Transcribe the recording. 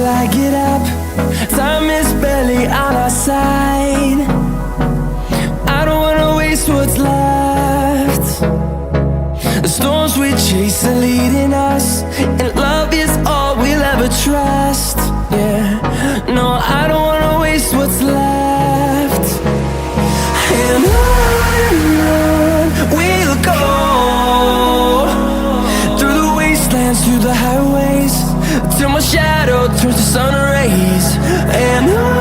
till I get up. Time is barely on our side. I don't wanna waste what's left. The storms we chase are leading us, and love is all we'll ever trust. Yeah, no, I don't wanna waste what's left. And on we'll go, through the wastelands, through the highways, till my shadow turns to sun rays. And on